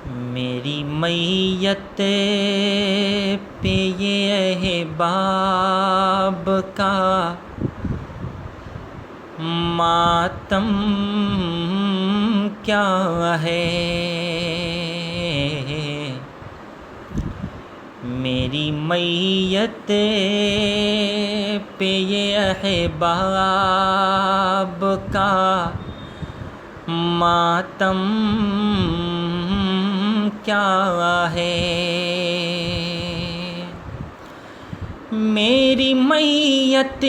میری میت پہ یہ احباب کا ماتم کیا ہے، میری میت پہ یہ احباب کا ماتم کیا ہے، میری میت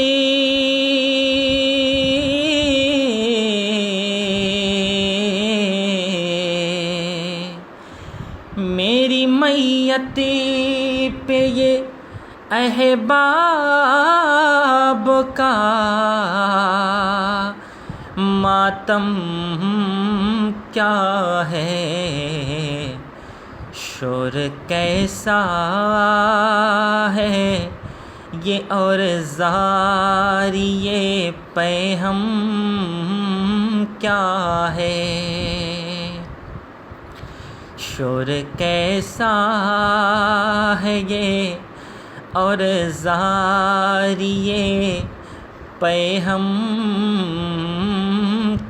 میری میت پہ یہ احباب کا ماتم کیا ہے، شور کیسا ہے یہ اور زاری یہ پیہم کیا ہے، شور کیسا ہے یہ اور زاری یہ پیہم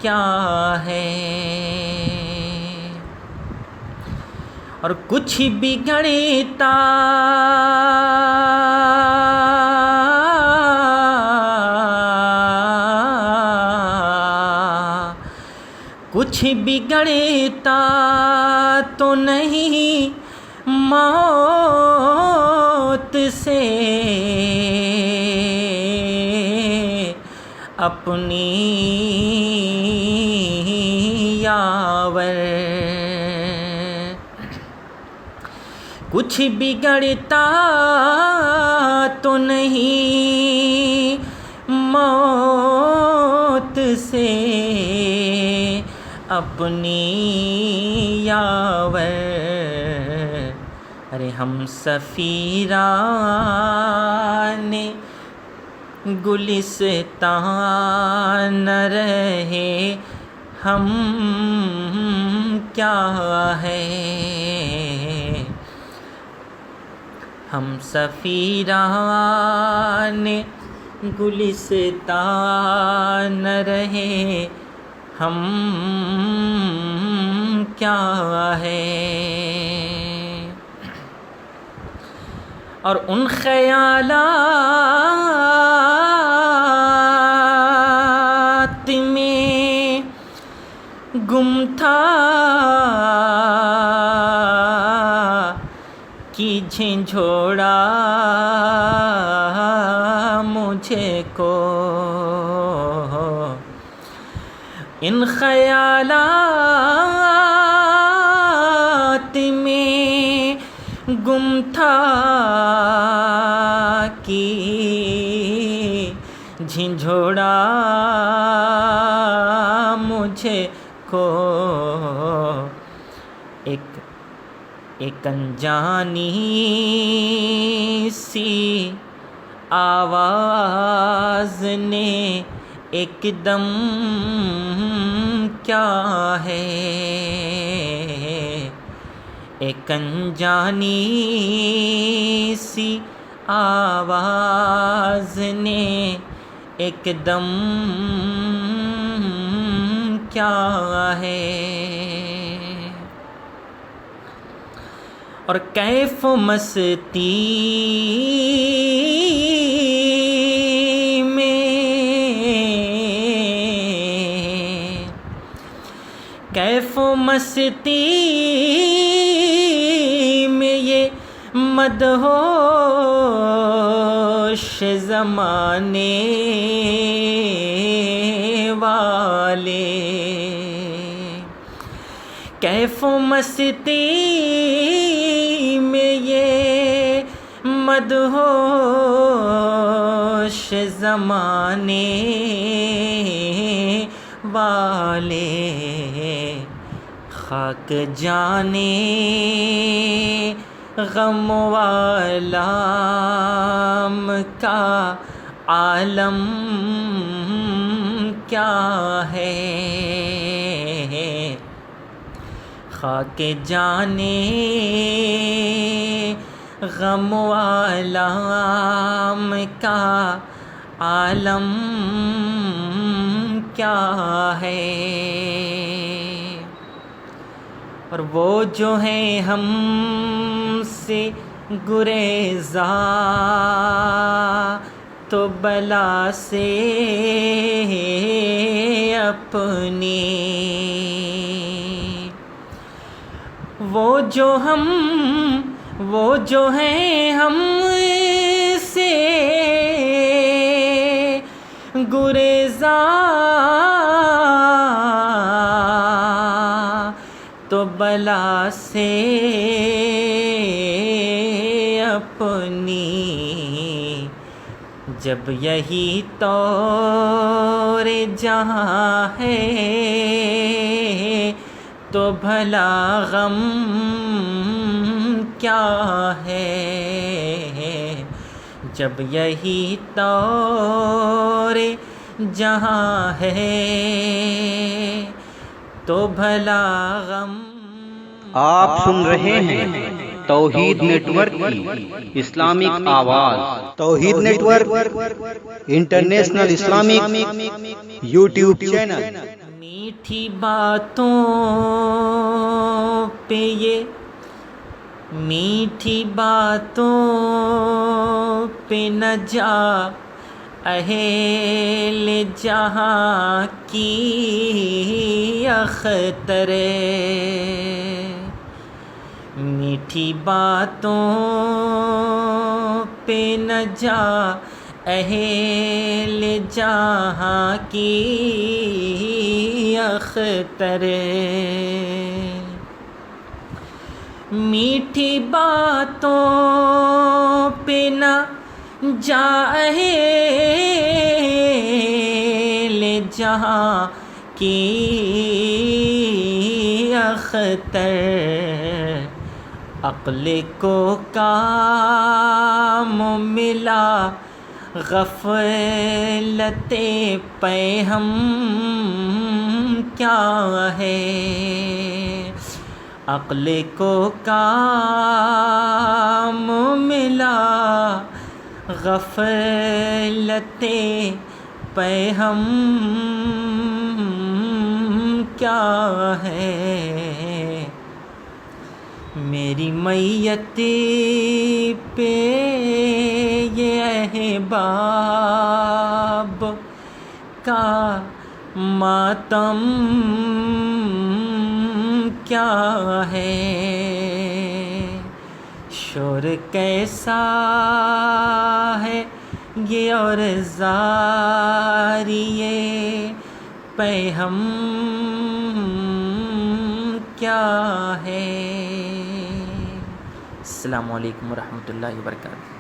کیا ہے، اور کچھ بگڑتا کچھ بگڑتا تو نہیں موت سے، اپنی یاور کچھ بگڑتا تو نہیں موت سے، اپنی یاور ارے ہم سفیران گلستان رہے ہم کیا ہے، ہم سفیران گلستان رہے ہم کیا ہے، اور ان خیالات میں گم تھا کہ جھنجھوڑا مجھے کو، ان خیالات میں گم تھا کہ جھنجھوڑا مجھے کو، ایک انجانی سی آواز نے ایک دم کیا ہے، ایک انجانی سی آواز نے ایک دم کیا ہے، اور کیف و مستی کیف و مستی میں یہ مدہوش زمانے والے، کیف و مستی میں یہ مدہوش زمانے والے، خاک جانے غم والام کا عالم کیا ہے، خاک جانے غم والام کا عالم کیا ہے، اور وہ جو ہیں ہم سے گریزاں تو بلا سے اپنی، وہ جو ہیں ہم سے گریزاں تو بلا سے اپنی، جب یہی طور جہاں ہے تو بھلا غم کیا ہے، جب یہی طور جہاں ہے تو بھلا غم۔ آپ سن رہے ہیں توحید نیٹ ورک کی اسلامک آواز، Tauheed network international Islamic YouTube channel. میٹھی باتوں پہ یہ میٹھی باتوں پہ نہ جا اہل جہاں کی اختر، میٹھی باتوں پہ نہ جا اہل جہاں کی اختر، میٹھی باتوں پہ نہ جا اہل جہاں کی اختر، عقل کو کام ملا غفلت پہ ہم کیا ہے، عقل کو کام ملا غفلت پہ ہم کیا ہے، میری میت پہ یہ احباب کا ماتم کیا ہے، شور کیسا ہے یہ اور زاری پہ ہم کیا ہے۔ السلام علیکم ورحمۃ اللہ وبرکاتہ۔